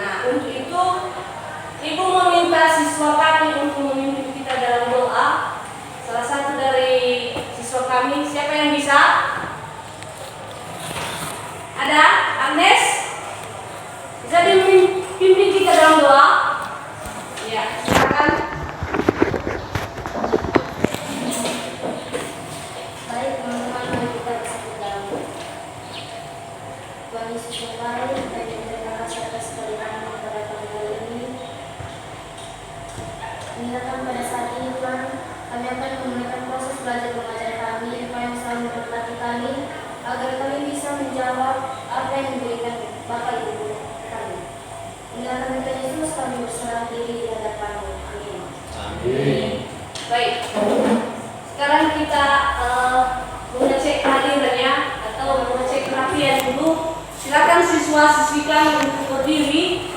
Nah, untuk itu Ibu meminta siswa kami untuk memimpin kita dalam doa. Salah satu dari siswa kami, siapa yang bisa? Ada? Agnes? Bisa dipimpin kita dalam doa? Ya, silakan. Baik teman-teman, mari kita bersatu dalam doa. Tuhan Yesus yang baik, kami terima kasih atas kebaikan-Mu pada pagi hari ini. Mengingatkan pada saat ini Tuhan, kami akan memulaikan proses belajar mengajar kami, Engkau yang selalu memberkati kami, agar kami bisa menjawab apa yang diberikan Bapak Ibu kami. Inilah kami Tuhan Yesus, kami berserah diri di hadapan-Mu. Amin. Amin. Baik. Sekarang kita mengecek kehadirannya atau mengecek kerapian dulu. Silakan siswa-siswi kami untuk berdiri.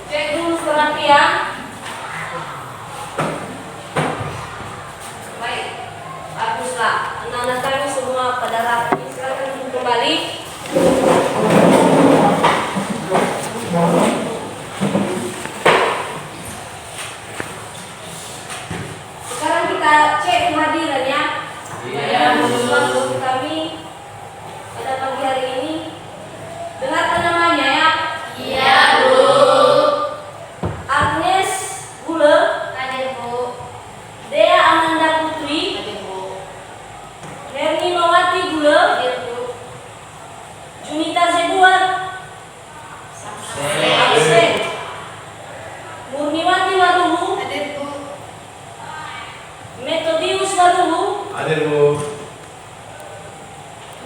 Cek dulu kerapian. Baik, baguslah. Anak-anak kami semua pada rapi. Silakan duduk kembali. Sekarang kita cek kehadirannya. Siswa kami pada pagi hari ini. Dengarkan namanya ya. Iya, Bu. Agnes Gule, Hadir, Bu. Dea Amanda Putri, Hadir, Bu. Herminowati Gule, Hadir, Bu. Junita Zebuan, absen. Murniwati Waluhu, Hadir, Bu. Metodius Waluhu, Hadir, Bu.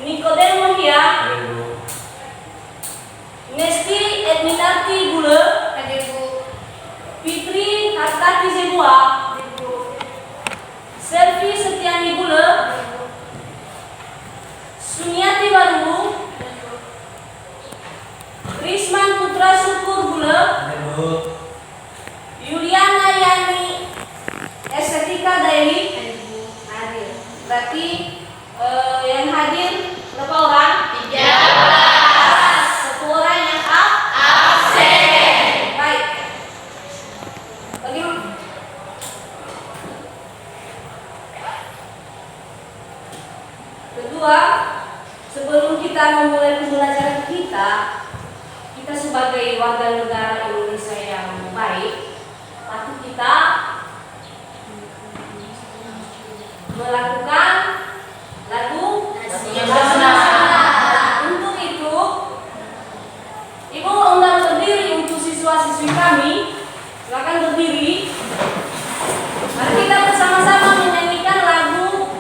Nikodemo Hia, Hadir, Bu. Nesti Edminarti Gule, Hadir, Bu. Fitri Hastati Zebua, Hadir, Bu. Selvi Setiani Gule, Sunyati Waluhu, Risman Putra Syukur Gule, Hadir, Bu. Yuliana Yani Estetika Daily. Hadir, Bu. Hadir. Berarti yang hadir berapa orang? 13. Satu orang yang Absen. baik. Bagaimana? Kedua, sebelum kita memulai pembelajaran kita sebagai warga negara Indonesia yang baik, patut kita melakukan lagu nasional. Untuk itu, Ibu undang berdiri untuk siswa-siswi kami. Silakan berdiri. Mari kita bersama-sama menyanyikan lagu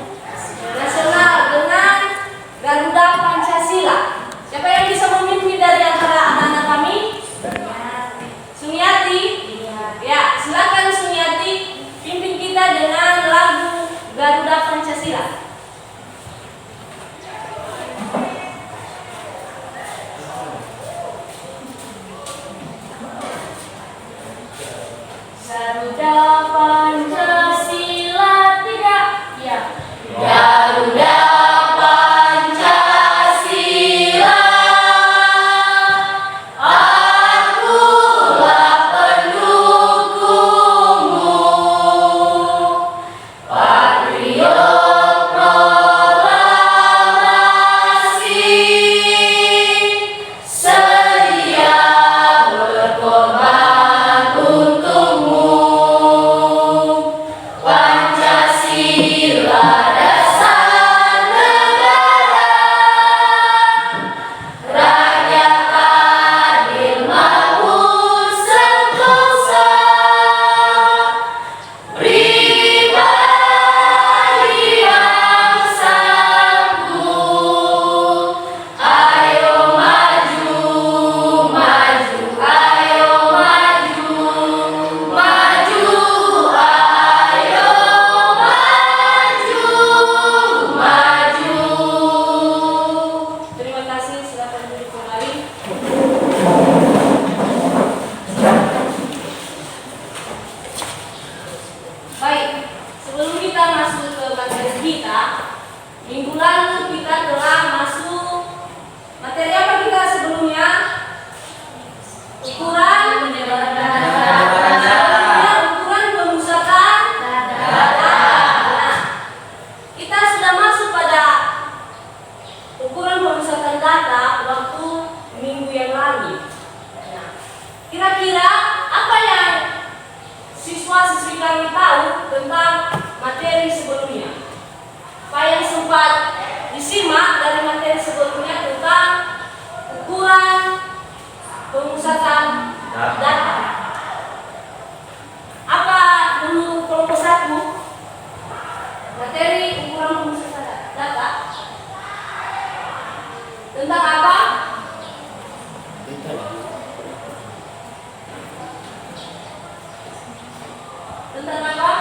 nasional dengan Garuda Pancasila. Siapa yang bisa memimpin dari antara anak-anak kami? Sumiati. Ya, silakan Sumiati pimpin kita dengan lagu Garuda Pancasila. Garuda Pancasila tidak? Ya. Garuda Pancasila, akulah pendukungmu, patriot Minggu lalu kita telah masuk materi apa kita sebelumnya? Ukuran penyebaran data. Ukuran pemusatan data. Nah, kita sudah masuk pada ukuran pemusatan data waktu minggu yang lalu. Nah, kira-kira apa yang siswa-siswi kami tahu tentang materi sebelumnya? Apa yang sempat disimak dari materi sebelumnya tentang ukuran pemusatan data? Apa dulu kelompok 1 materi ukuran pemusatan data tentang apa? Tentang apa?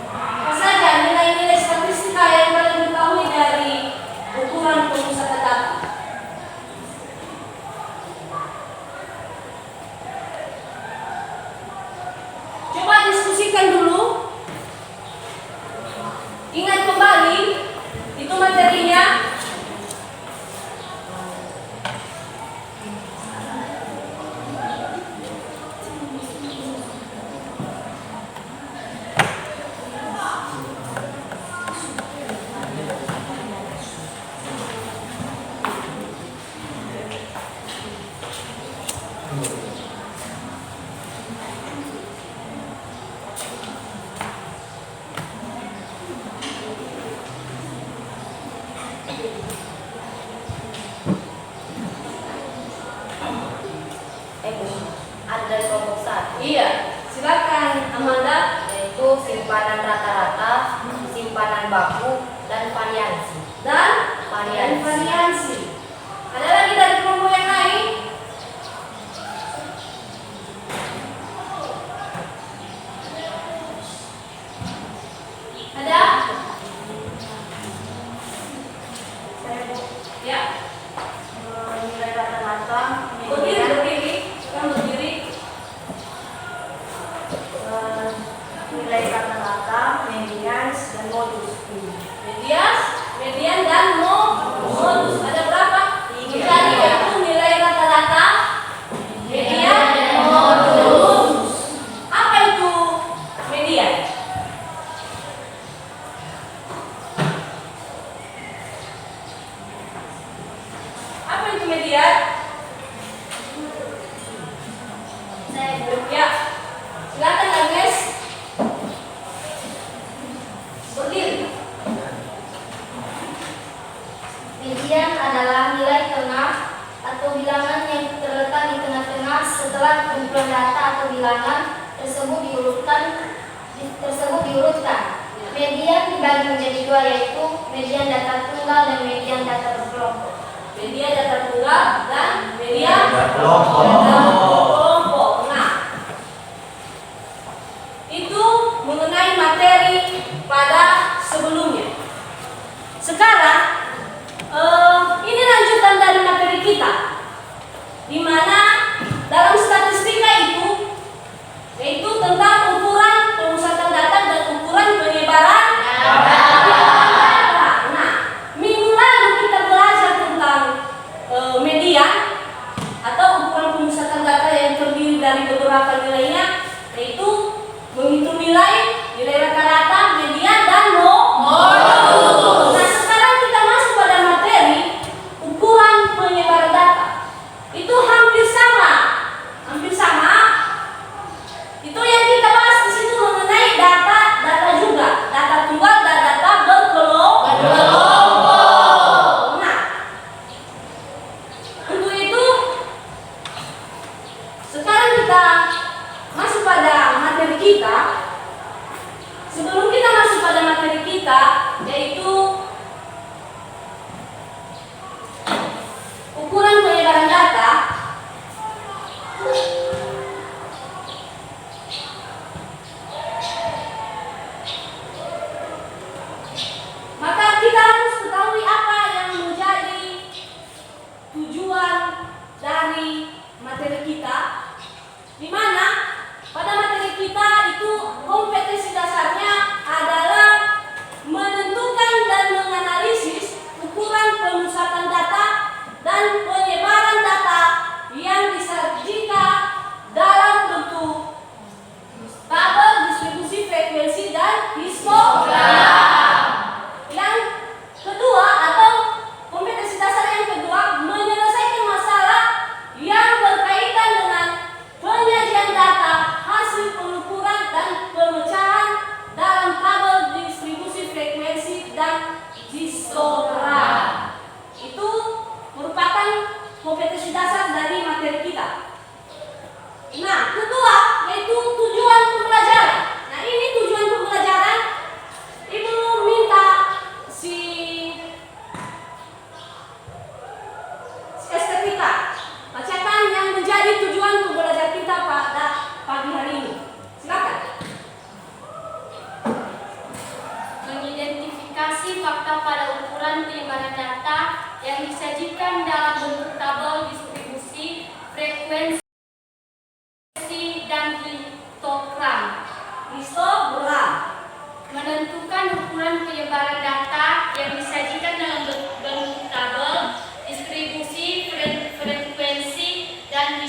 Apa saja nilai-nilai statistika yang kalian ketahui dari ukuran pemusatan data? Coba diskusikan dulu. Ingat kembali itu materinya. Ada dari kelompok 1, Iya, silakan Amanda. yaitu simpanan rata-rata, simpanan baku, dan variansi. Dan variansi. Ada lagi dari kelompok yang lain? Ada? Ya. Nilai rata-rata, Berdiri. Sekarang berdiri. nilai rata-rata, medians, dan modus. Median dan modus. Ada berapa? Tiga. Tadi yaitu nilai rata-rata, median, dan modus. Apa itu median? Apa itu median? Ya, silakan Agnes. Berdiri. Median adalah nilai tengah atau bilangan yang terletak di tengah-tengah setelah kumpulan data atau bilangan tersebut diurutkan. Median dibagi menjadi dua, yaitu median data tunggal dan median data berkelompok. Median data tunggal dan median Berkelompok. berkelompok. Nah, itu mengenai materi pada sebelumnya. Sekarang ini lanjutan dari materi kita, di mana dalam statistika itu yaitu tentang ukuran pemusatan data dan ukuran penyebaran data. Nah, minggu lalu kita belajar tentang median atau ukuran pemusatan data yang terdiri dari beberapa nilainya, yaitu menghitung nilai rata-rata, median, dan modus. Nah, sekarang kita masuk pada materi ukuran penyebaran data. Itu hampir sama. Itu yang kita bahas di situ mengenai data juga, data tunggal dan data berkelompok. Nah, untuk itu sekarang kita masuk pada materi kita, ukuran penyebaran data yang disajikan dalam bentuk tabel distribusi, frekuensi, dan histogram. Menentukan ukuran penyebaran data yang disajikan dalam bentuk tabel, distribusi, frekuensi, dan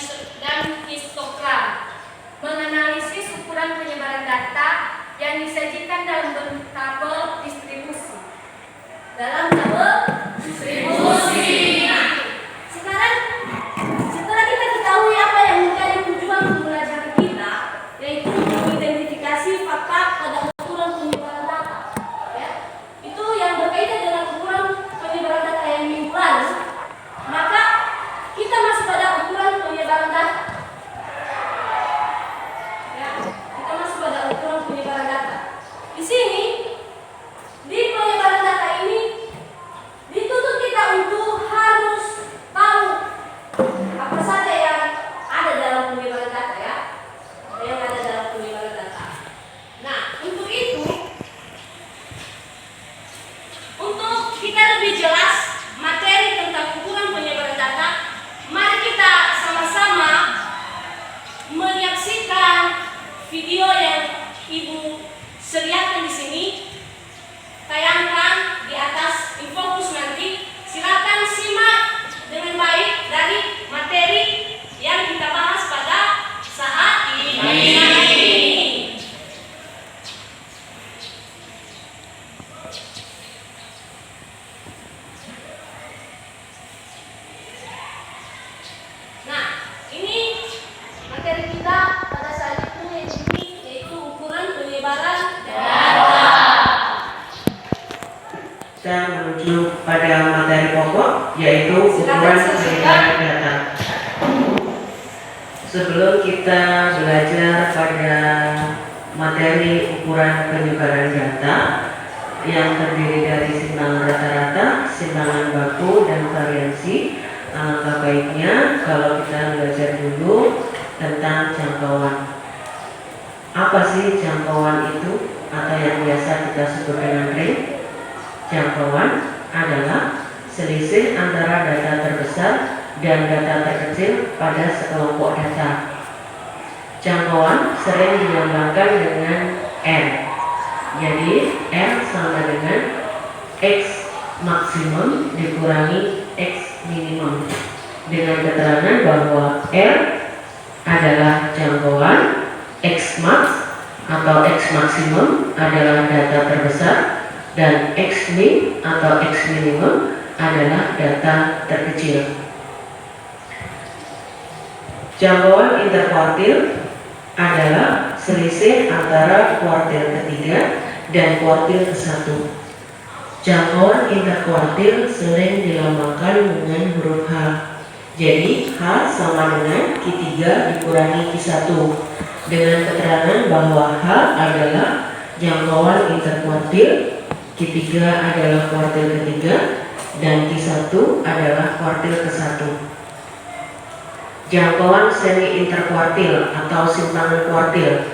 histogram. Menganalisis ukuran penyebaran data yang disajikan dalam bentuk tabel distribusi. Dalam tabel distribusi. Sekarang setelah kita ketahui apa yang menjadi tujuan pembelajaran kita, yaitu mengidentifikasi fakta pada ukuran penyebaran data, ya, itu yang berkaitan dengan ukuran penyebaran data yang minggu lalu, maka kita masuk pada ukuran penyebaran data. Ya, kita masuk pada ukuran penyebaran data. Di sini, di penyebaran data ini dituntut kita untuk harus tahu apa saja yang ada dalam penyebaran data, ya, yang ada dalam penyebaran data. Nah, untuk itu, untuk kita lebih jelas materi tentang ukuran penyebaran data, mari kita sama-sama menyaksikan video yang Ibu sediakan di sini. Tayangkan di atas infokus nanti. Silakan simak dengan baik dari materi yang kita bahas pada saat ini. Nah, ini materi kita pada saat ini, yaitu ukuran penyebaran data. Kita menuju pada materi pokok, yaitu ukuran penyebaran data. Sebelum kita belajar pada materi ukuran penyebaran data yang terdiri dari simpangan rata-rata, simpangan baku, dan variansi, alangkah baiknya kalau kita belajar dulu tentang jangkauan. Apa sih jangkauan itu, atau yang biasa kita sebut dengan range? Jangkauan adalah selisih antara data terbesar dan data terkecil pada sekelompok data. Jangkauan sering dilambangkan dengan R. Jadi R sama dengan X maksimum dikurangi X minimum, dengan keterangan bahwa R adalah jangkauan, X max atau X maksimum adalah data terbesar, dan X min atau X minimum adalah data terkecil. Jangkauan interkuartil adalah selisih antara kuartil ketiga dan kuartil ke-1. Jangkauan interkuartil sering dilambangkan dengan huruf H. Jadi H sama dengan Q3 dikurangi Q1, dengan keterangan bahwa H adalah jangkauan interkuartil, Q3 adalah kuartil ketiga, dan Q1 adalah kuartil ke-1. Jangkauan semi interkuartil atau simpangan kuartil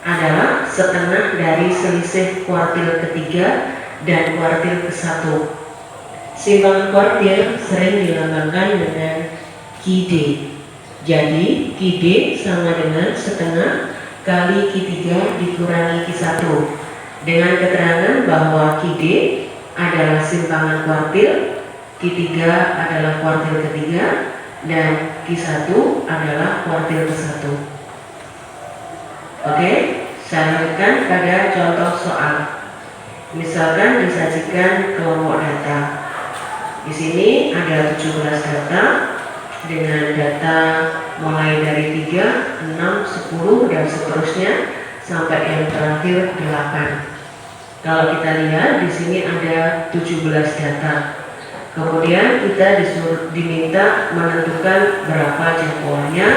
adalah setengah dari selisih kuartil ketiga dan kuartil ke-1. Simpangan kuartil sering dilambangkan dengan QD. Jadi QD sama dengan setengah kali Q3 dikurangi Q1, dengan keterangan bahwa QD adalah simpangan kuartil, Q3 adalah kuartil ketiga, dan Q1 adalah kuartil ke-1. Oke, saya lanjutkan pada contoh soal. Misalkan disajikan kelompok data. Di sini ada 17 data dengan data mulai dari 3, 6, 10 dan seterusnya sampai yang terakhir 8. Kalau kita lihat di sini ada 17 data. Kemudian kita diminta menentukan berapa jangkauannya,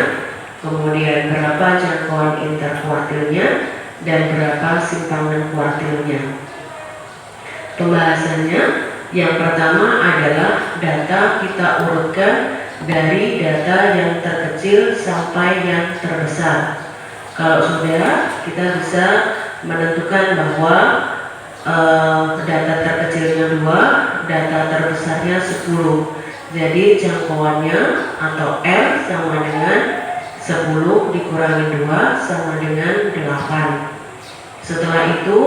kemudian berapa jangkauan interkuartilnya, dan berapa simpangan kuartilnya. Pembahasannya, yang pertama adalah data kita urutkan dari data yang terkecil sampai yang terbesar. Kalau sudah, kita bisa menentukan bahwa data terkecilnya 2, data terbesarnya 10. Jadi jangkauannya atau R sama dengan 10 dikurangi 2 sama dengan 8. Setelah itu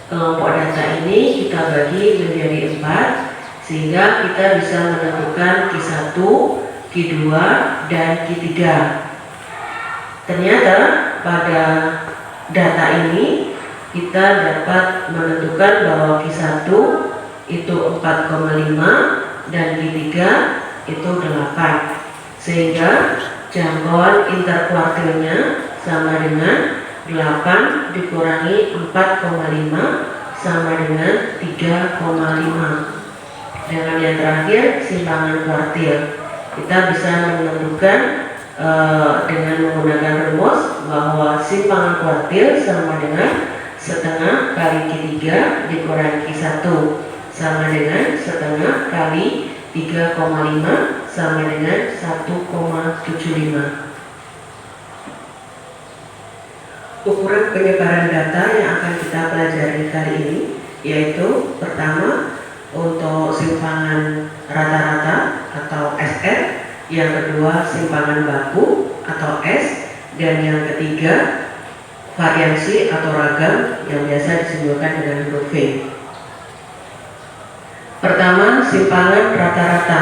kelompok data ini kita bagi menjadi 4 sehingga kita bisa menentukan Q1, Q2, dan Q3. Ternyata pada data ini kita dapat menentukan bahwa Q1 itu 4,5 dan Q3 itu 8, sehingga jangkauan interkuartilnya sama dengan 8 dikurangi 4,5 sama dengan 3,5. Dengan yang terakhir simpangan kuartil, kita bisa menentukan dengan menggunakan rumus bahwa simpangan kuartil sama dengan setengah kali Q3 dikurangi Q1 sama dengan setengah kali 3,5 sama dengan 1,75. Ukuran penyebaran data yang akan kita pelajari kali ini yaitu pertama untuk simpangan rata-rata atau SR, yang kedua simpangan baku atau S, dan yang ketiga variansi atau ragam yang biasa disimbolkan dengan huruf V. Pertama, simpangan rata-rata.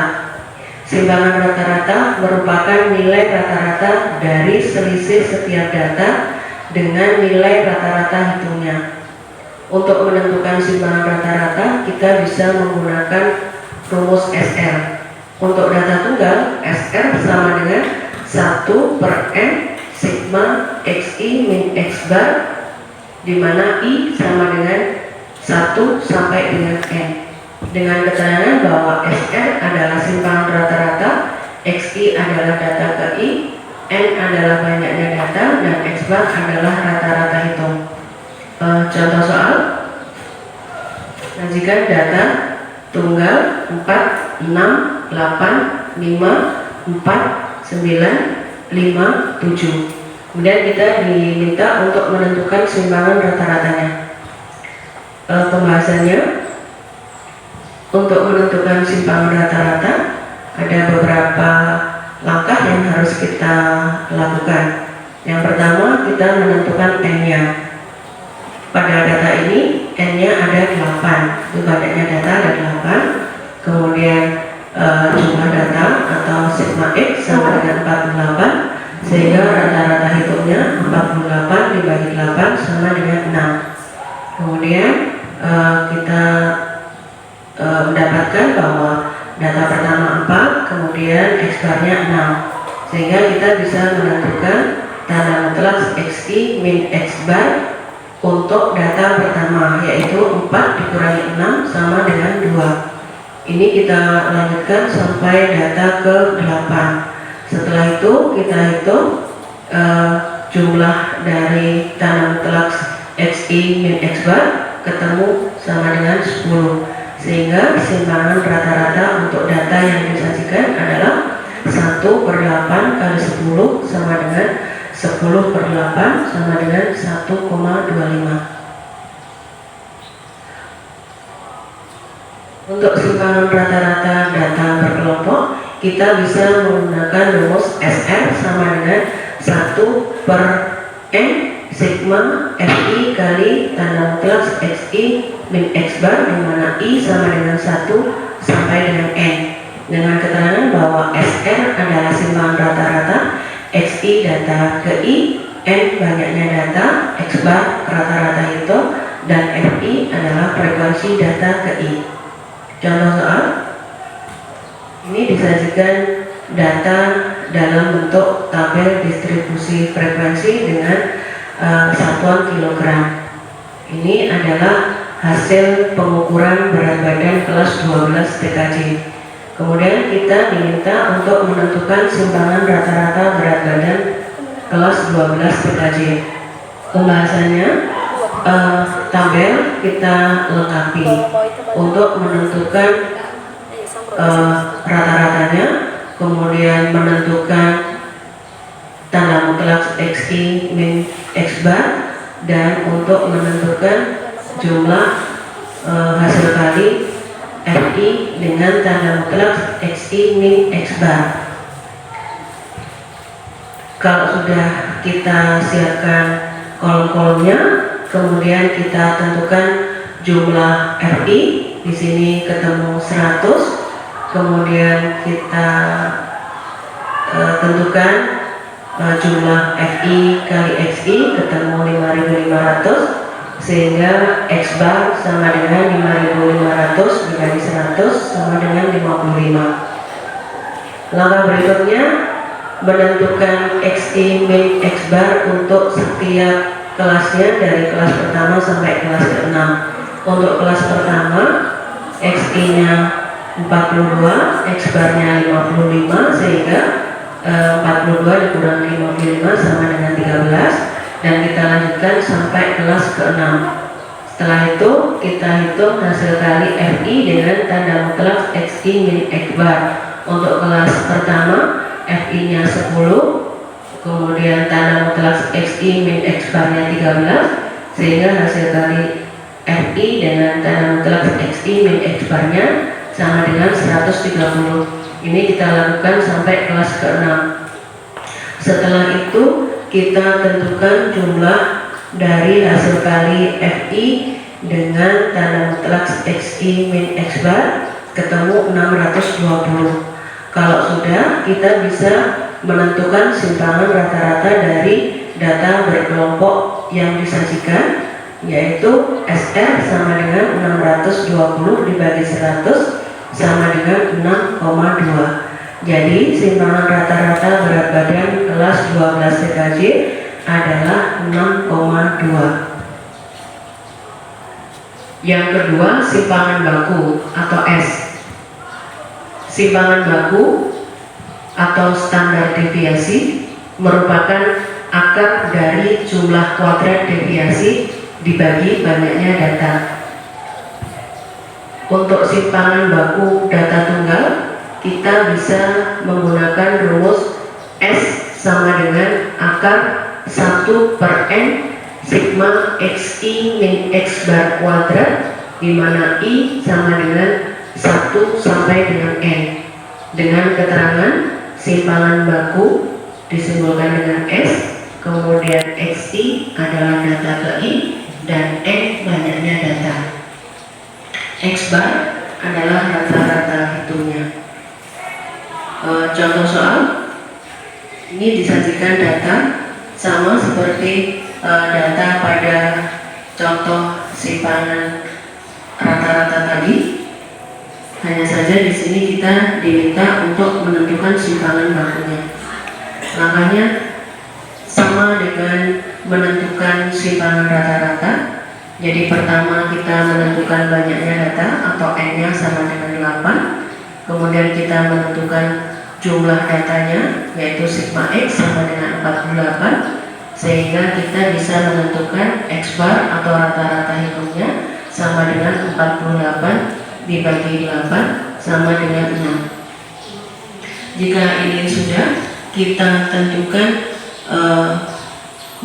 Simpangan rata-rata merupakan nilai rata-rata dari selisih setiap data dengan nilai rata-rata hitungnya. Untuk menentukan simpangan rata-rata, kita bisa menggunakan rumus SR. Untuk data tunggal, SR sama dengan 1/N sigma XI min X bar, di mana I sama dengan 1 sampai dengan N. Dengan keterangan bahwa SR adalah simpangan rata-rata, XI adalah data ke I, N adalah banyaknya data, dan X bar adalah rata-rata hitung. Contoh soal, sajikan data tunggal 4, 6, 8, 5, 4, 9, 5, 7. Kemudian kita diminta untuk menentukan simpangan rata-ratanya. Pembahasannya, untuk menentukan simpangan rata-rata ada beberapa langkah yang harus kita lakukan. Yang pertama, kita menentukan N-nya. Pada data ini N-nya ada 8, itu banyaknya data ada 8. Kemudian jumlah data atau sigma X sama dengan 48, sehingga rata-rata hitungnya 48 dibagi 8 sama dengan 6. Kemudian kita mendapatkan bahwa data pertama 4, kemudian X barnya 6, sehingga kita bisa menentukan tanda mutlak XI min X bar untuk data pertama, yaitu 4 dikurangi 6 sama dengan 2. Ini kita lanjutkan sampai data ke 8. Setelah itu kita hitung jumlah dari tanda mutlak XI min X bar ketemu sama dengan 10, sehingga simpangan rata-rata untuk data yang disajikan adalah 1/8 kali 10 sama dengan 10/8 sama dengan 1,25. Untuk simpangan rata-rata data berkelompok, kita bisa menggunakan rumus SR sama dengan 1/N sigma FI kali tanda mutlak XI min X bar, di mana I sama dengan 1 sampai dengan N. Dengan keterangan bahwa SR adalah simpangan rata-rata, XI data ke I, N banyaknya data, X bar rata-rata itu, dan FI adalah frekuensi data ke I. Contoh soal, ini disajikan data dalam bentuk tabel distribusi frekuensi dengan satuan kilogram. Ini adalah hasil pengukuran berat badan kelas 12 TKJ. Kemudian kita diminta untuk menentukan simpangan rata-rata berat badan kelas 12 TKJ. Pembahasannya, tabel kita lengkapi untuk menentukan rata-ratanya, kemudian menentukan tanda mutlak XI min X bar, dan untuk menentukan jumlah hasil kali FI dengan tanda mutlak XI min X bar. Kalau sudah kita siapkan kolom-kolomnya, kemudian kita tentukan jumlah FI. Di sini ketemu 100, kemudian kita tentukan jumlah FI kali XI ketemu 5.500, sehingga X bar sama dengan 5.500 dikali 100 sama dengan 55. Langkah berikutnya menentukan XI min X bar untuk setiap kelasnya dari kelas pertama sampai kelas ke-6. Untuk kelas pertama XI-nya 42, X barnya 55, sehingga 42 dikurangi 55 sama dengan 13, dan kita lanjutkan sampai kelas ke-6. Setelah itu kita hitung hasil kali FI dengan tanda mutlak XI min X bar. Untuk kelas pertama FI-nya 10, kemudian tanda mutlak XI min X barnya 13, sehingga hasil kali FI dengan tanda mutlak XI min X barnya sama dengan 130. Ini kita lakukan sampai kelas ke-6. Setelah itu kita tentukan jumlah dari hasil kali FI dengan tanda mutlak XI min X bar ketemu 620. Kalau sudah, kita bisa menentukan simpangan rata-rata dari data berkelompok yang disajikan, yaitu SR sama dengan 620 dibagi 100 sama dengan 6,2. Jadi simpangan rata-rata berat badan kelas 12 TKJ adalah 6,2. Yang kedua, simpangan baku atau S. Simpangan baku atau standar deviasi merupakan akar dari jumlah kuadrat deviasi dibagi banyaknya data. Untuk simpangan baku data tunggal, kita bisa menggunakan rumus S sama dengan akar 1 per N sigma XI min X bar kuadrat, di mana I sama dengan 1 sampai dengan N. Dengan keterangan simpangan baku disimbolkan dengan S, kemudian XI adalah data ke I, dan N banyaknya data. X bar adalah rata-rata hitungnya. Contoh soal ini disajikan data sama seperti data pada contoh simpangan rata-rata tadi. Hanya saja di sini kita diminta untuk menentukan simpangan bakunya. Langkahnya sama dengan menentukan simpangan rata-rata. Jadi pertama kita menentukan banyaknya data atau N-nya sama dengan 8. Kemudian kita menentukan jumlah datanya, yaitu sigma X sama dengan 48, sehingga kita bisa menentukan X bar atau rata-rata hitungnya sama dengan 48 dibagi 8 sama dengan 6. Jika ini sudah, kita tentukan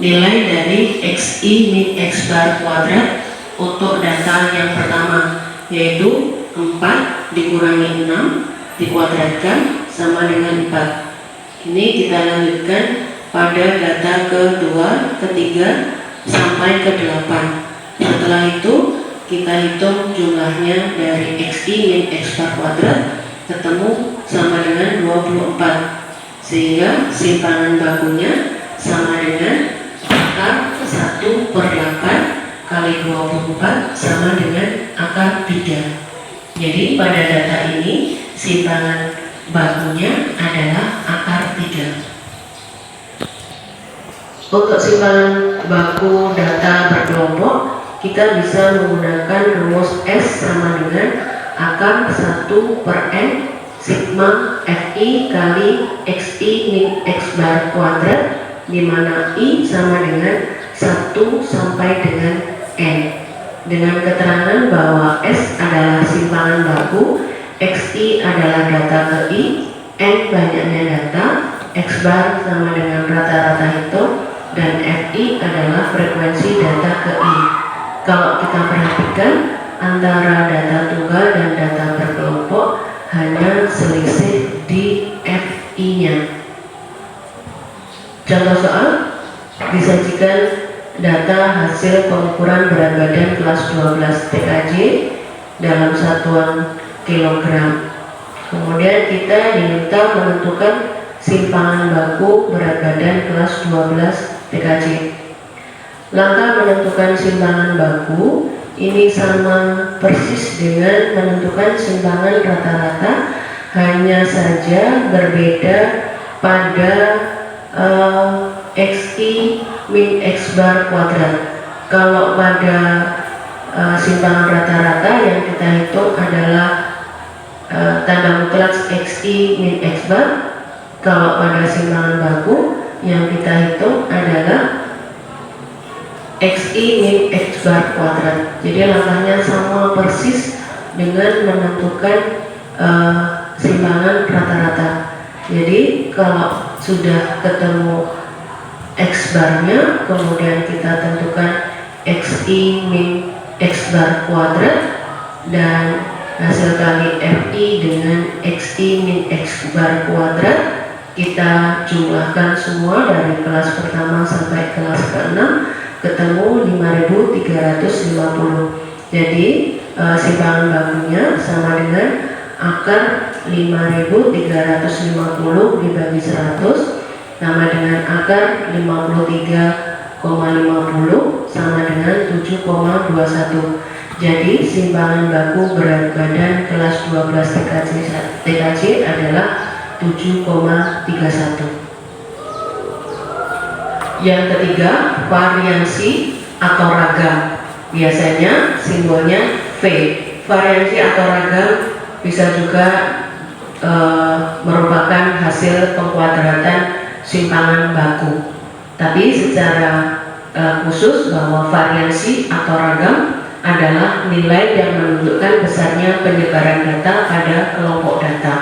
nilai dari XI min X bar kuadrat untuk data yang pertama, yaitu 4 dikurangi 6 dikuadratkan sama dengan 4. Ini kita lanjutkan pada data kedua, ketiga, sampai ke 8. Setelah itu kita hitung jumlahnya dari XI min X bar kuadrat ketemu sama dengan 24, sehingga simpangan bakunya sama dengan akar 1 per 8 kali 24 sama dengan akar 3. Jadi pada data ini simpangan bakunya adalah akar 3. Untuk simpangan baku data berkelompok, kita bisa menggunakan rumus S sama dengan akar 1 per N sigma FI kali XI min X bar kuadrat, di mana I sama dengan 1 sampai dengan N. Dengan keterangan bahwa S adalah simpangan baku, XI adalah data ke I, N banyaknya data, X bar sama dengan rata-rata hitung, dan FI adalah frekuensi data ke I. Kalau kita perhatikan, antara data tunggal dan data berkelompok hanya selisih di FI-nya. Contoh soal, disajikan data hasil pengukuran berat badan kelas 12 TKJ dalam satuan kilogram. Kemudian kita diminta menentukan simpangan baku berat badan kelas 12 TKJ. Langkah menentukan simpangan baku ini sama persis dengan menentukan simpangan rata-rata, hanya saja berbeda pada XI min X bar kuadrat. Kalau pada simpangan rata-rata yang kita hitung adalah tanda mutlak XI min X bar. Kalau pada simpangan baku yang kita hitung adalah XI min X bar kuadrat. Jadi langkahnya sama persis dengan menentukan simpangan rata-rata. Jadi kalau sudah ketemu X barnya, kemudian kita tentukan XI min X bar kuadrat dan hasil kali FI dengan XI min X bar kuadrat kita jumlahkan semua dari kelas pertama sampai kelas ke-6 ketemu 5.350. Jadi simpangan bakunya sama dengan akar 5.350 dibagi 100 sama dengan akar 53,50 sama dengan 7,21. Jadi simpangan baku berat badan kelas 12 TKJ adalah 7,31. Yang ketiga, variansi atau ragam. Biasanya simbolnya V. Variansi atau ragam bisa juga merupakan hasil pengkuadratan simpangan baku. Tapi secara khusus bahwa variansi atau ragam adalah nilai yang menunjukkan besarnya penyebaran data pada kelompok data.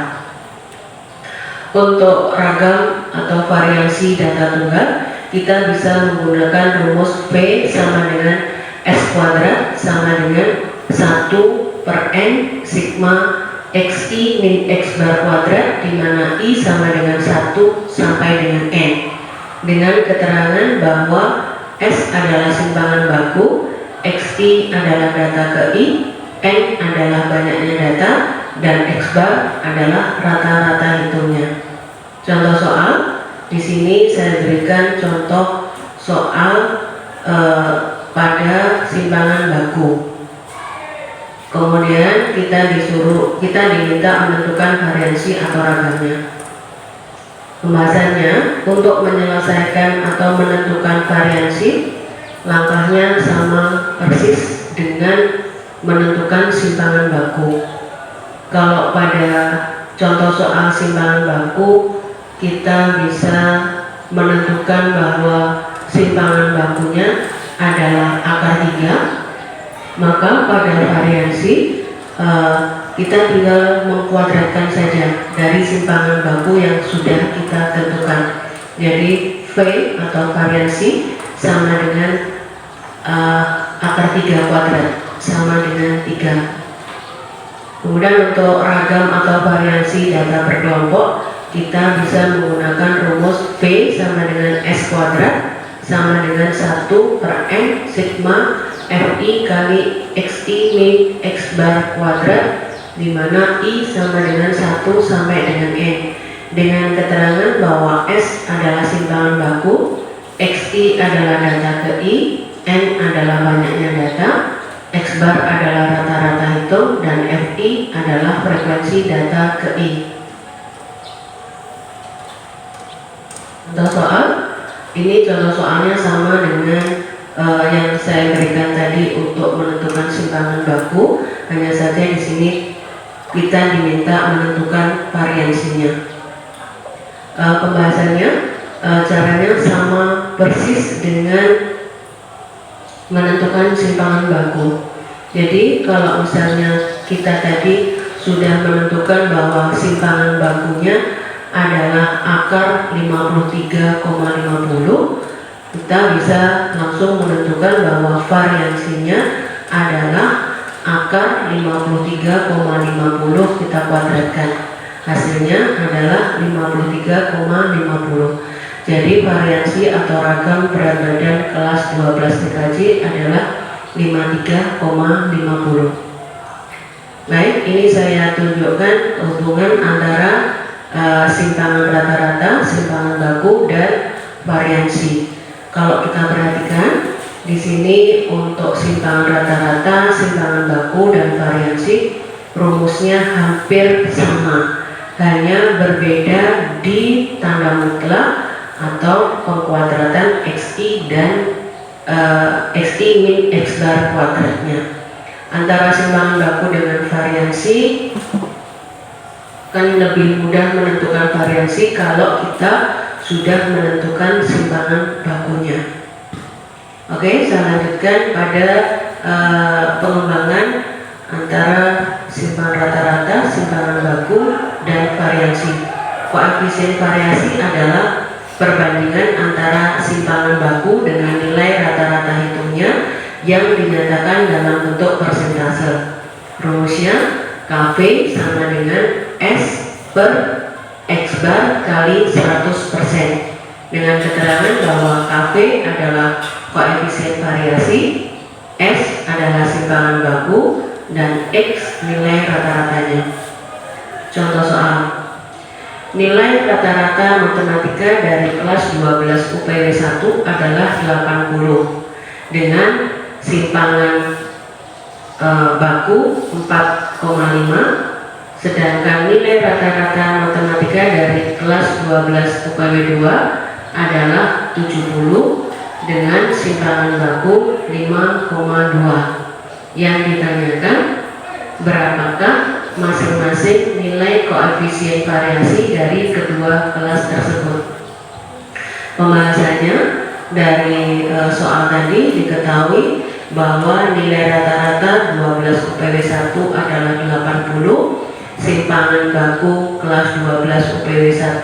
Untuk ragam atau variansi data tunggal, kita bisa menggunakan rumus V sama dengan S kuadrat sama dengan 1/N sigma XI min X bar kuadrat, di mana I sama dengan 1 sampai dengan N, dengan keterangan bahwa S adalah simpangan baku, XI adalah data ke I, N adalah banyaknya data, dan X bar adalah rata-rata hitungnya. Contoh soal, di sini saya berikan contoh soal pada simpangan baku. Kemudian kita diminta menentukan variansi atau ragamnya. Pembahasannya, untuk menyelesaikan atau menentukan variansi, langkahnya sama persis dengan menentukan simpangan baku. Kalau pada contoh soal simpangan baku, kita bisa menentukan bahwa simpangan bakunya adalah akar 3. Maka pada variansi kita tinggal mengkuadratkan saja dari simpangan baku yang sudah kita tentukan. Jadi V atau variansi sama dengan akar 3 kuadrat sama dengan 3. Kemudian untuk ragam atau variansi data berkelompok, kita bisa menggunakan rumus V sama dengan S kuadrat sama dengan 1/N sigma FI kali XI min X bar kuadrat, di mana I sama dengan 1 sampai dengan N, dengan keterangan bahwa S adalah simpangan baku, XI adalah data ke I, N adalah banyaknya data, X bar adalah rata-rata hitung, dan FI adalah frekuensi data ke I. Contoh soal, ini contoh soalnya sama dengan yang saya berikan tadi untuk menentukan simpangan baku, hanya saja di sini kita diminta menentukan variansinya. Pembahasannya caranya sama persis dengan menentukan simpangan baku. Jadi kalau misalnya kita tadi sudah menentukan bahwa simpangan bakunya adalah akar 53,50, kita bisa langsung menentukan bahwa variansinya adalah akar 53,50 kita kuadratkan. Hasilnya adalah 53,50. Jadi variansi atau ragam berat badan kelas 12 TKJ adalah 53,50. Baik, ini saya tunjukkan hubungan antara simpangan rata-rata, simpangan baku, dan variansi. Kalau kita perhatikan di sini untuk simpangan rata-rata, simpangan baku, dan variansi rumusnya hampir sama, hanya berbeda di tanda mutlak atau pengkuadratan XI dan XI min X bar kuadratnya. Antara simpangan baku dengan variansi kan lebih mudah menentukan variansi kalau kita sudah menentukan simpangan bakunya. Oke, saya lanjutkan pada pengembangan antara simpangan rata-rata, simpangan baku, dan variansi. Koefisien variasi adalah perbandingan antara simpangan baku dengan nilai rata-rata hitungnya yang dinyatakan dalam bentuk persentase. Rumusnya Kv sama dengan S per X bar kali 100%, dengan keterangan bahwa Kv adalah koefisien variasi, S adalah simpangan baku, dan X nilai rata-ratanya. Contoh soal. Nilai rata-rata matematika dari kelas 12 UPW 1 adalah 80 dengan simpangan baku 4,5, sedangkan nilai rata-rata matematika dari kelas 12 UPW 2 adalah 70 dengan simpangan baku 5,2. Yang ditanyakan berapakah masing-masing nilai koefisien variasi dari kedua kelas tersebut. Pembahasannya dari soal tadi diketahui bahwa nilai rata-rata 12 UPW 1 adalah 80, simpangan baku kelas 12 UPW 1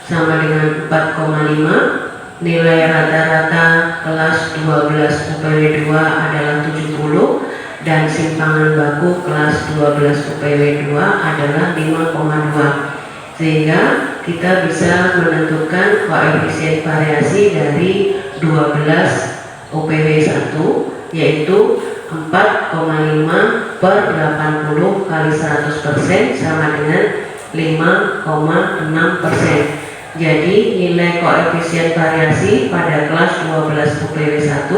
sama dengan 4,5, nilai rata-rata kelas 12 UPW 2 adalah 70, dan simpangan baku kelas 12 UPW 2 adalah 5,2. Sehingga kita bisa menentukan koefisien variasi dari 12 UPW 1, yaitu 4,5 per 80 kali 100% sama dengan 5,6%. Jadi nilai koefisien variasi pada kelas 12 UPW 1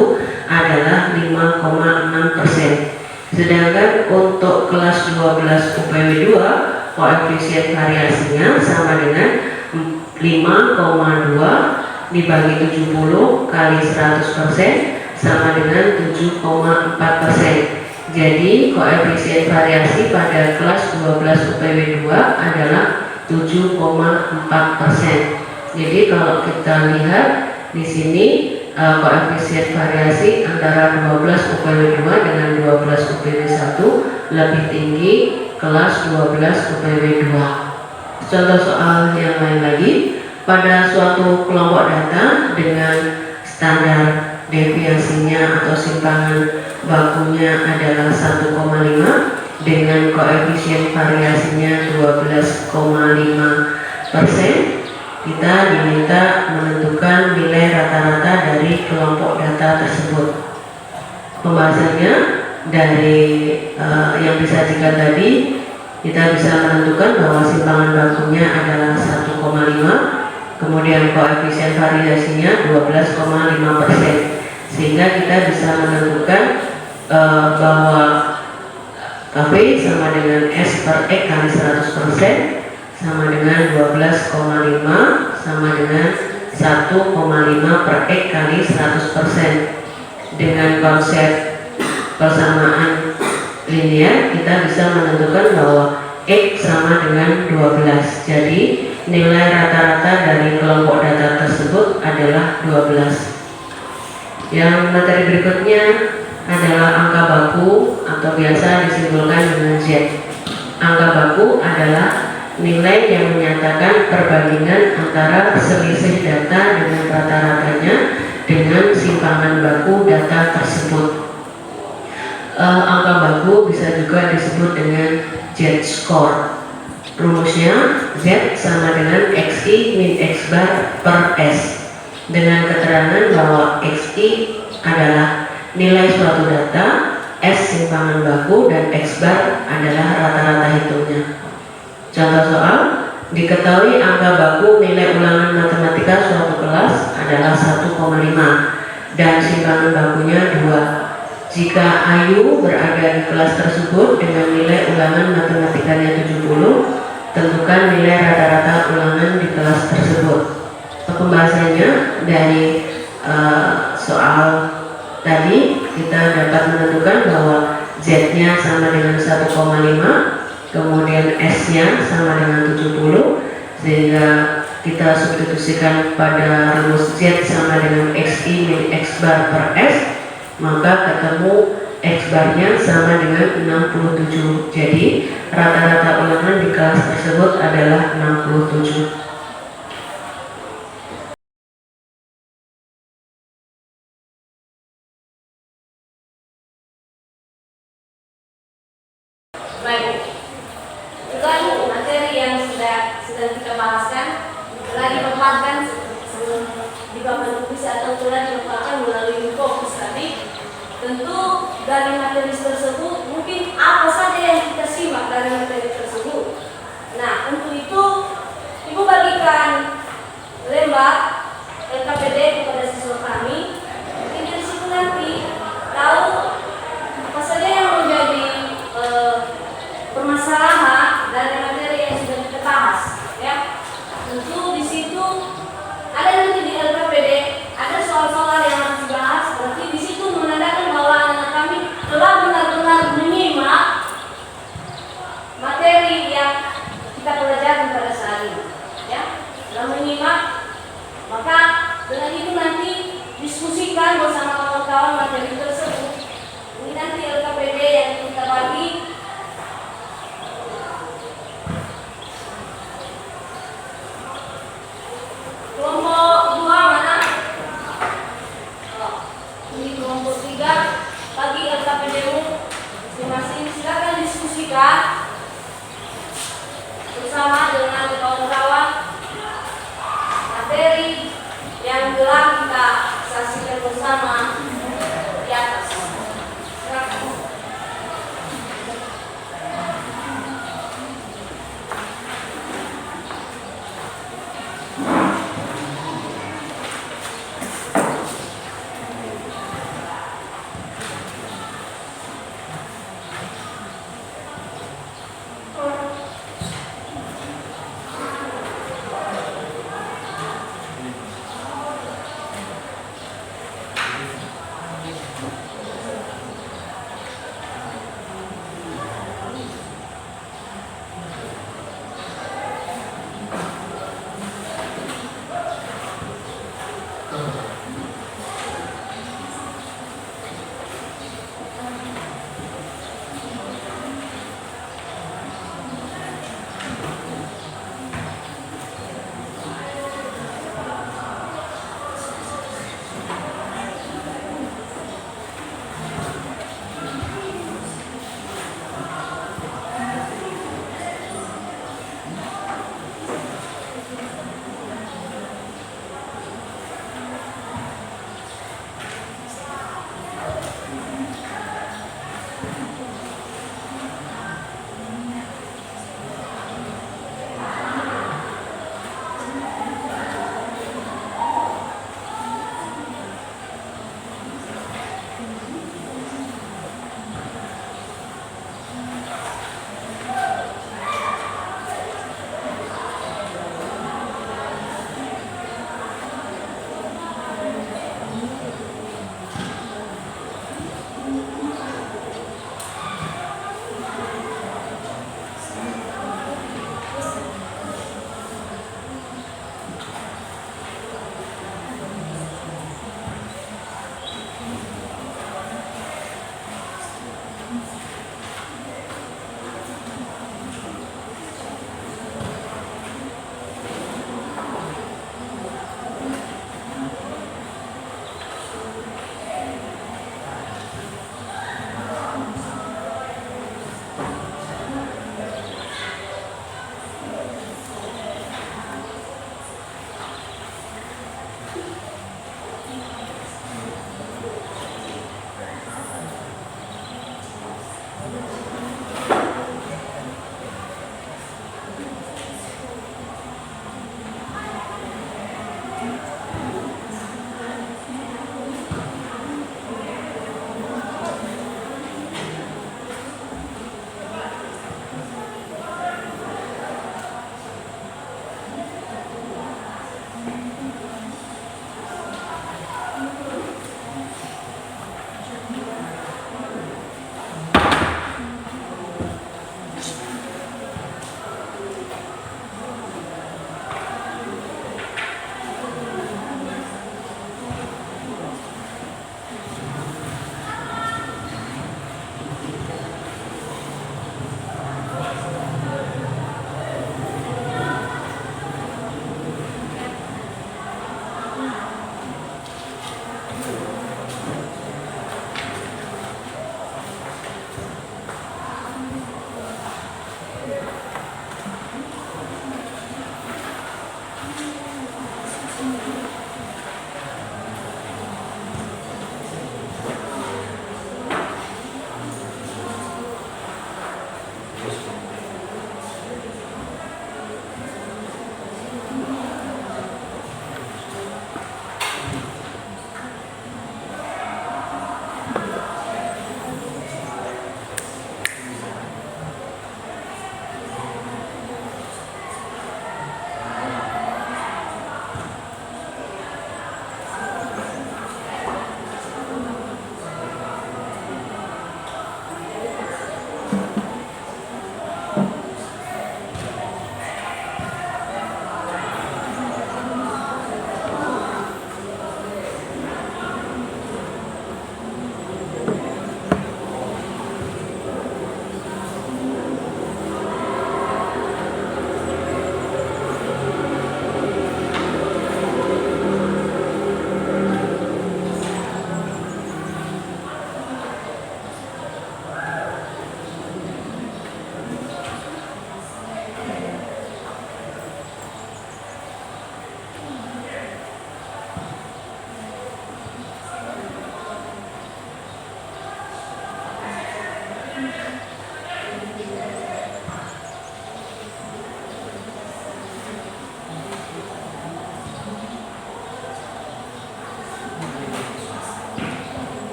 adalah 5,6%. Sedangkan untuk kelas 12 UPW 2 koefisien variasinya sama dengan 5,2 dibagi 70 kali 100% sama dengan 7,4%. Jadi koefisien variasi pada kelas 12 UPW 2 adalah 7,4%. Jadi kalau kita lihat di sini koefisien variasi antara 12 UPW 2 dengan 12 UPW 1 lebih tinggi kelas 12 UPW 2. Contoh soal yang lain lagi, pada suatu kelompok data dengan standar deviasinya atau simpangan bakunya adalah 1,5 dengan koefisien variasinya 12,5%, kita diminta menentukan nilai rata-rata dari kelompok data tersebut. Pembahasannya dari yang disajikan tadi, kita bisa menentukan bahwa simpangan bakunya adalah 1,5, kemudian koefisien variasinya 12,5%, sehingga kita bisa menentukan bahwa Kv sama dengan S per X kali 100% sama dengan 12,5 sama dengan 1,5 per X kali 100%. Dengan konsep persamaan linear kita bisa menentukan bahwa X sama dengan 12. Jadi nilai rata-rata dari kelompok data tersebut adalah 12. Yang materi berikutnya adalah angka baku atau biasa disimpulkan dengan Z. Angka baku adalah nilai yang menyatakan perbandingan antara selisih data dengan rata-ratanya dengan simpangan baku data tersebut. Angka baku baku bisa juga disebut dengan Z-score. Rumusnya Z sama dengan XI min X bar per S, dengan keterangan bahwa XI adalah nilai suatu data, S simpangan baku, dan X bar adalah rata-rata hitungnya. Contoh soal, diketahui angka baku nilai ulangan matematika suatu kelas adalah 1,5 dan simpangan bakunya 2. Jika Ayu berada di kelas tersebut dengan nilai ulangan matematikanya 70, tentukan nilai rata-rata ulangan di kelas tersebut. Pembahasannya dari soal tadi kita dapat menentukan bahwa Z-nya sama dengan 1,5, kemudian S-nya sama dengan 70, sehingga kita substitusikan pada rumus Z sama dengan XI min X bar per S, maka ketemu X barnya sama dengan 67. Jadi rata-rata ulangan di kelas tersebut adalah 67. Baik, itu materi yang sudah kita bahaskan telah dipaparkan sebelum dipaparkan tulis atau telah dipaparkan melalui fokus tadi. Tentu dari materi tersebut mungkin apa saja yang kita simak dari materi tersebut. Nah, untuk itu Ibu bagikan lembar LKPD kepada siswa kami. Mungkin dari situ nanti tahu apa saja yang menjadi permasalahan dari materi yang sudah kita bahas, ya. Tentu di situ ada nanti di LKPD ada soal-soal yang harus dibahas. Berarti di situ menandakan bahwa anak kami telah benar-benar menyimak materi yang kita pelajari pada saat ini, ya. Telah menyimak, maka dengan itu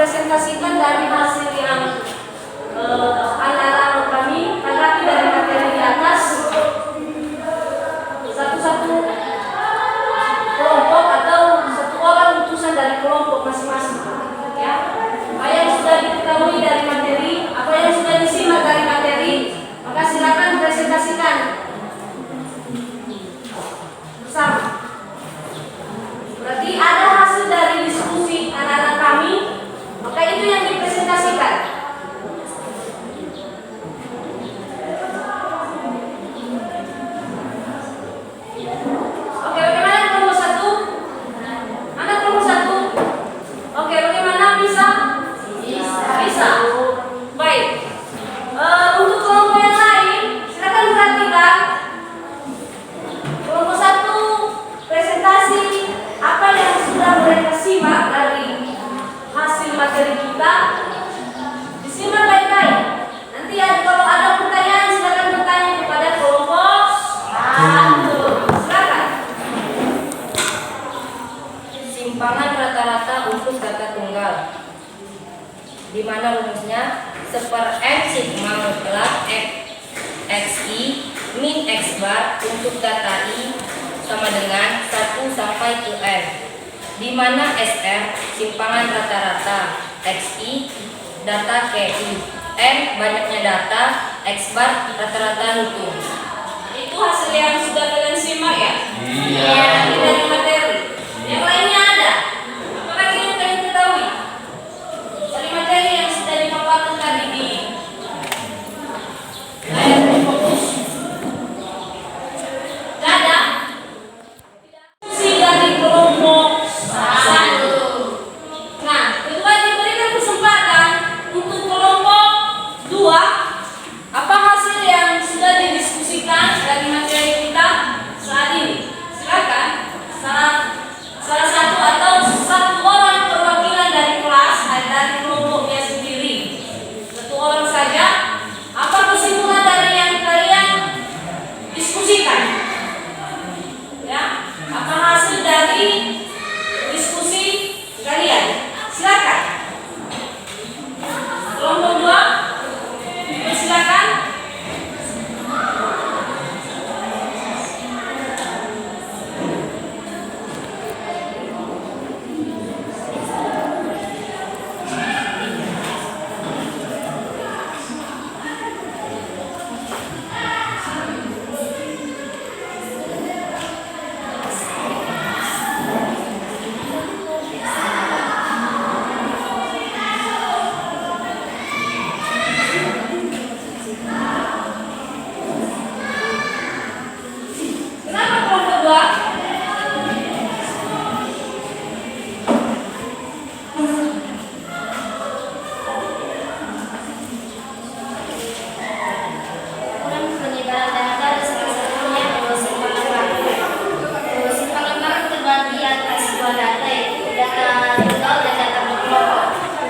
presentasikan dari hasil yang anak-anak kami tanggapi dari materi di atas satu-satu kelompok atau satu orang utusan dari kelompok masing-masing, ya. Apa yang sudah diketahui dari materi, apa yang sudah disimak dari materi, maka silakan presentasikan bersama. Berarti ada hasil dari diskusi anak-anak kami, maka itu yang dipresentasikan. Oke, bagaimana kelompok satu? Mana kelompok satu? Oke, bagaimana bisa? Bisa. Baik. Untuk kelompok yang lain, silakan perhatikan. Kelompok satu presentasi apa yang sudah mereka simak dari hasil materi kita, disimak baik-baik. Nanti kalau ada pertanyaan silakan bertanya kepada kelompok satu. Silakan. Simpangan rata-rata untuk data tunggal, di mana rumusnya seper n sigma mutlak xi min x bar untuk data i sama dengan 1 sampai ke n, di mana sr simpangan rata-rata, xi data ki, n banyaknya data, x bar rata-rata hitung. Itu hasil yang sudah kalian simak ya? Iya. Ini dari materi. Yang lainnya ada. Apa lagi yang kalian ketahui dari materi yang sudah dipaparkan tadi di layar fokus? Tidak ada. Diskusi dari kelompok satu. Nah, kedua diberikan kesempatan untuk kelompok dua. Apa hasil yang sudah didiskusikan dari materi kita saat ini? Silakan. Salah dari diskusi kalian. Silakan. Kelompok 2, silakan. Kenapa kelompok 2? Kurang penyebaran data dan salah-satunya bahwa simpangan waktu terbagi atas dua data, yaitu data tunggal dan data berkelompok.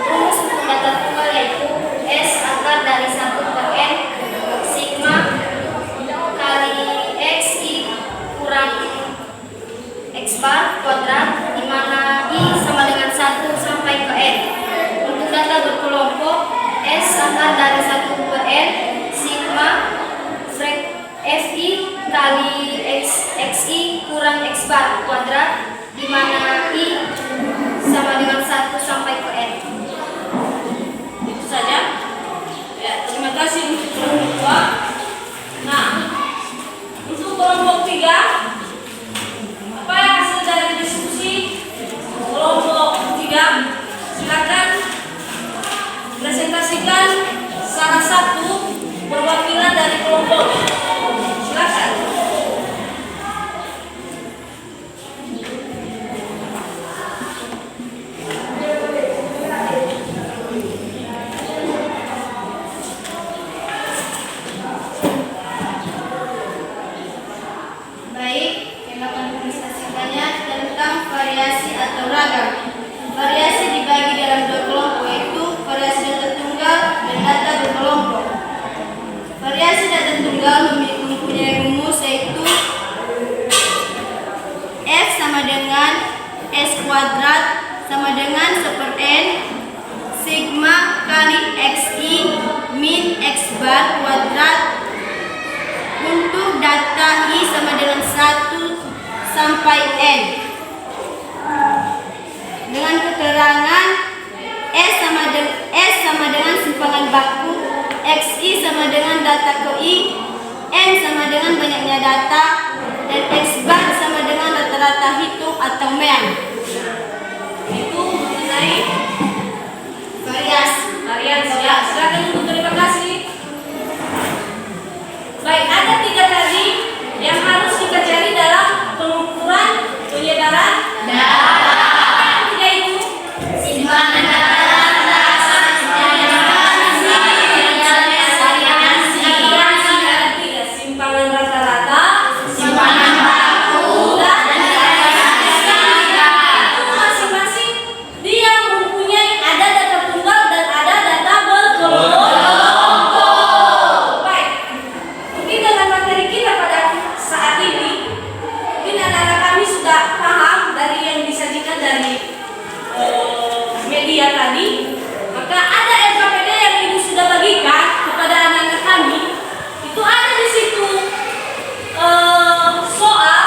Rumus untuk data tunggal yaitu S akar dari 1 per N sigma kali XI kurang X bar kuadrat, di mana I sama dengan 1 sampai ke N. Untuk data berkelompok, S akar dari 1 per N sigma FI kali XI kurang X bar kuadrat, di mana I sama dengan 1 sampai ke N. Itu saja. Ya, terima kasih untuk kelompok 2. Nah, untuk kelompok 3, apa yang hasil dari diskusi kelompok 3? Silakan presentasikan salah satu perwakilan dari kelompoknya. Silakan. Baik, yang akan dipresentasikannya tentang variasi atau ragam. Variasi dibagi dalam dua kelompok, yaitu variasi data tunggal dan data berkelompok. Variasi data tunggal mempunyai rumus, yaitu F sama dengan S kuadrat sama dengan 1 N sigma kali XI min X bar kuadrat untuk data I sama dengan 1 sampai N, dengan keterangan S sama dengan simpangan baku, XI sama dengan data ke I, N sama dengan banyaknya data, dan X bar sama dengan rata-rata hitung atau mean. Itu mengenai Variasi. ya, silakan untuk terima kasih. Baik, ada 3 tadi yang harus kita cari dalam pengukuran penyebaran data. Apa yang 3 itu? Simpangan data. Simpangan rata-rata, Simpangan baku, dan variasi. itu masing-masing dia mempunyai ada data tunggal dan ada data berkelompok. Baik, mungkin dengan materi kita pada saat ini, mungkin anak-anak kami sudah paham dari yang disajikan dari media tadi. Maka ada LKPD yang ibu sudah bagikan kepada anak-anak kami. Itu ada di situ soal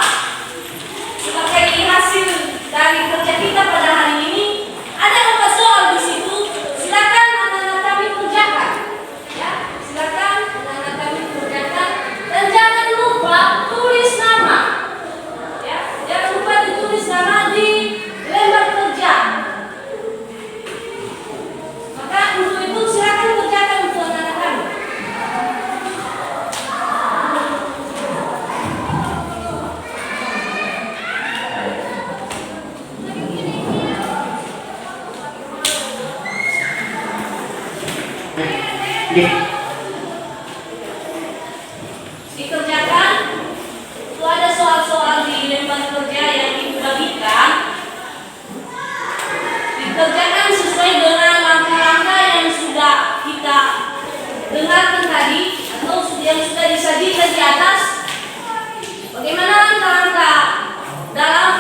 sebagai hasil dari kerja kita pada hari ini. Ada 4 soal di situ. Silakan anak-anak kami kerjakan. Ya, silakan anak-anak kami kerjakan dan jangan lupa tulis nama. Ya, jangan lupa ditulis nama di lembar kerja. Maka untuk itu silakan kerjakan untuk anak-anak kami. Dek, Dikerjakan. Itu ada soal-soal di lembar kerja yang ibu bagikan. Dikerjakan sesuai dengan langkah-langkah yang sudah kita dengarkan tadi atau yang sudah disajikan di atas. Bagaimana langkah-langkah dalam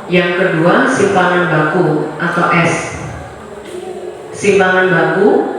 Yang kedua, simpangan baku atau S. Simpangan baku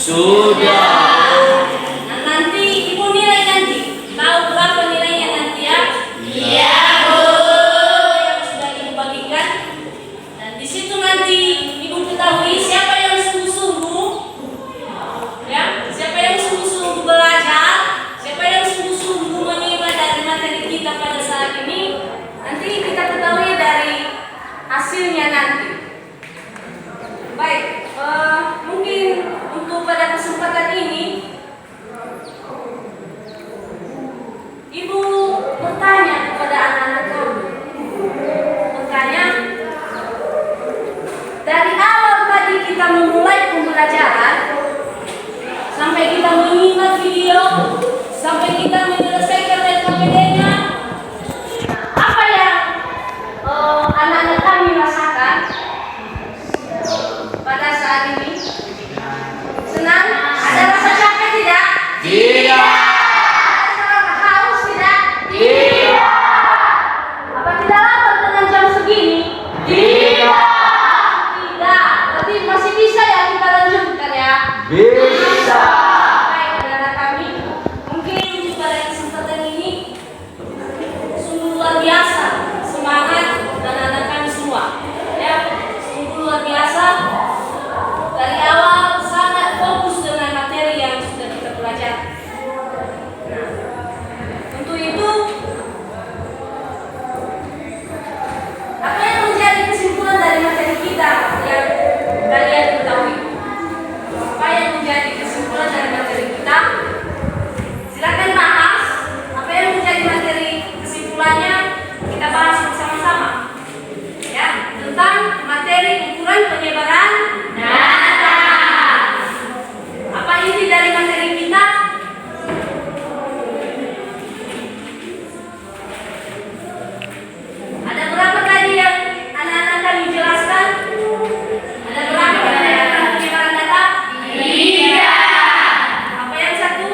Sudah. Nah, nanti ibu nilai nanti. Tahu berapa nilainya nanti ya? Iya, Yang sudah ibu bagikan. Dan di situ nanti ibu ketahui siapa yang sungguh-sungguh, ya, siapa yang sungguh-sungguh belajar, siapa yang sungguh-sungguh menimba dari materi kita pada saat ini. Nanti kita ketahui dari hasilnya nanti. Baik, mungkin untuk pada kesempatan ini Ibu bertanya kepada anak-anak kami. Bertanya, dari awal tadi kita memulai pembelajaran sampai kita menyimak video, sampai kita menyelesaikan LKPD-nya, apa yang anak-anak kami rasakan pada saat ini? Senang? Ada rasa capek tidak? tidak, Ada rasa haus tidak? tidak, Apa tidak lapar dengan jam segini? tidak, Tidak. Berarti masih bisa ya kita lanjutkan ya? bisa. Baik, anak-anak kami. Mungkin pada kesempatan ini sungguh luar biasa semangat anak-anak kami semua. Ya, sungguh luar biasa. Dari awal sangat fokus dengan materi yang sudah kita pelajari. Nah, untuk itu, apa yang menjadi kesimpulan dari materi kita yang kalian ketahui? Apa yang menjadi kesimpulan dari materi kita? Silakan bahas. Apa yang menjadi materi kesimpulannya kita bahas bersama-sama. Ya, tentang materi ukuran penyebaran data. Apa inti dari materi kita? Ada berapa tadi yang anak-anak kami jelaskan? Ada berapa penyebaran data? Tiga. Apa yang satu?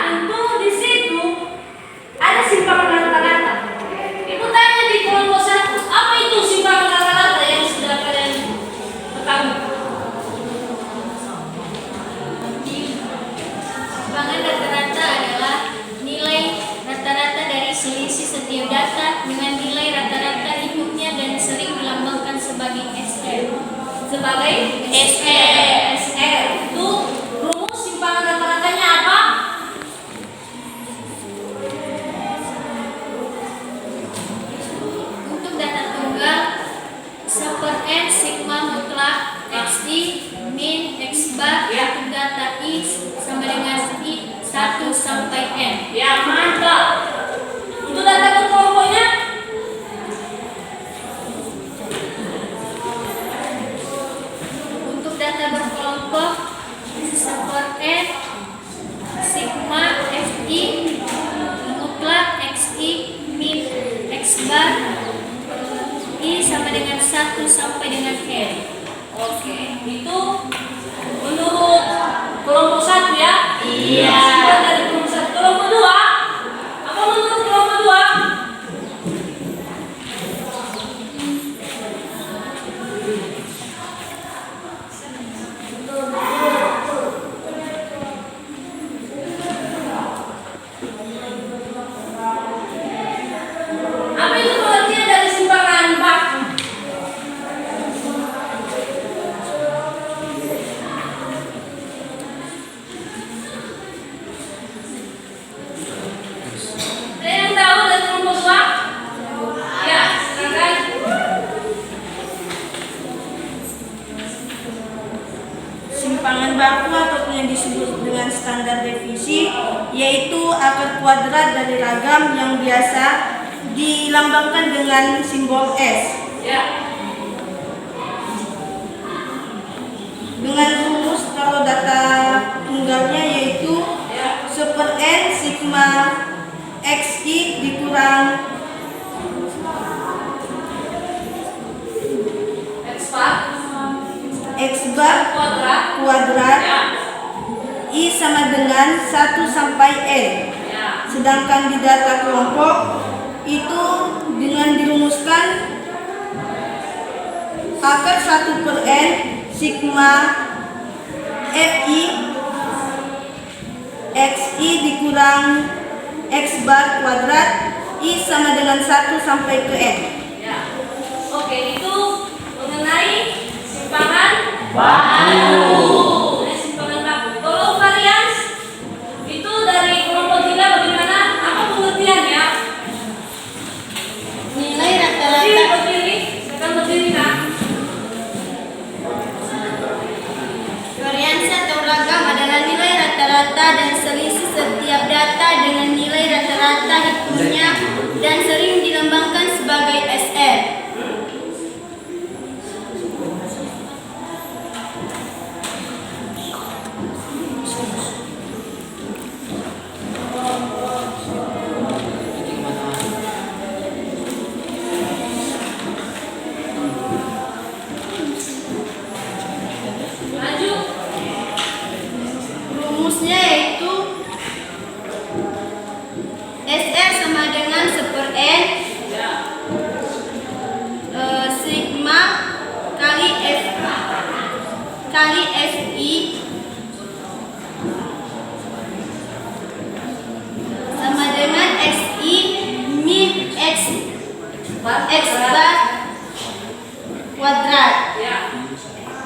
Tentu di situ ada simpangan rata-rata. Ibu tanya di kelompok satu, apa itu simpangan rata-rata yang sudah kalian ketahui? Simpangan rata-rata adalah nilai rata-rata dari selisih setiap data dengan nilai rata-rata inputnya dan sering dilambangkan sebagai SR. Sebagai SR. Itu rumus simpangan rata-ratanya apa? Untuk data tunggal, seper-n sigma mutlak XI min X bar Ya. untuk data X sama dengan I 1 sampai N. Ya, mantap. Untuk data berkelompoknya? Untuk data berkelompok, seper-n sigma Fi mutlak Xi min X bar I sama dengan 1 sampai dengan N. Oke, itu menurut kelompok satu ya? Iya. Simpan dari kelompok satu. Kelompok dua? Apa menurut kelompok dua? Apa itu pengertian dari simpangan baku? Ada yang tahu dari kelompok dua? Ya, silakan. Simpangan baku ataupun yang disebut dengan standar defisi yaitu akar kuadrat dari ragam yang biasa dilambangkan dengan simbol S Ya, dengan rumus kalau data tunggalnya yaitu ya. seper-n sigma Xi dikurang X bar kuadrat Ya, I sama dengan 1 sampai N. ya. Sedangkan di data kelompok itu dengan dirumuskan akar 1/n sigma FI XI dikurang X bar kuadrat I sama dengan 1 sampai ke N. Ya. Oke, itu mengenai simpangan baku. Ini simpangan baku. Kalau varians itu dari kelompok 3 bagaimana? Apa pengertiannya? Nilai Berdiri, rata-rata berdiri. Silakan berdiri, Kak. variansi atau ragam adalah nilai rata-rata dan selisih setiap data dengan nilai rata-rata hitungnya dan sering dilambangkan sebagai SR. Maju. Rumusnya yaitu SR sama dengan 1/n Ya. sigma kali F kali FI sama dengan XI min X bar kuadrat. Ya.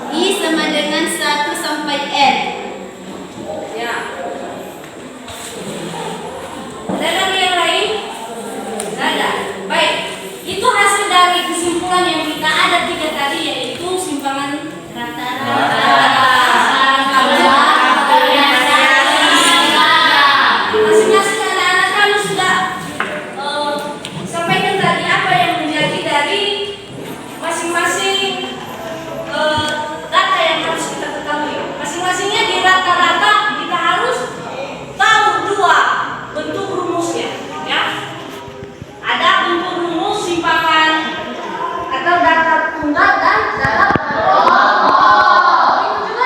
I sama dengan 1 sampai N. Ya. Ada lagi yang lain? Tidak ada. Baik. Itu hasil dari kesimpulan yang kita ada 3 tadi, yaitu simpangan masing-masing anak-anak kami sudah sampaikan tadi apa yang menjadi dari masing-masing data yang harus kita ketahui. Masing-masingnya di rata-rata kita harus tahu 2 bentuk rumusnya, ya. Ada bentuk rumus simpangan atau data tunggal dan data pokok. Itu juga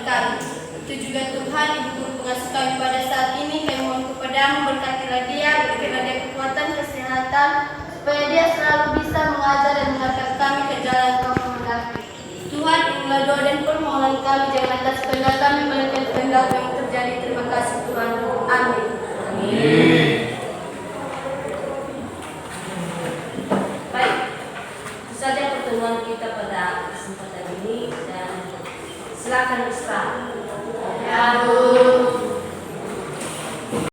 kami. Itu juga Tuhan, Ibu Guru pengasuh kami pada saat ini, kami mohon kepadamu berkatilah dia, berikanlah dia kekuatan, kesehatan, supaya dia selalu bisa mengajar dan mengarahkan kami ke jalan Kau menghendaki. Tuhan, inilah doa dan permohonan kami, jangan atas kehendak kami, melainkan kehendak yang terjadi. Terima kasih Tuhan. Amin.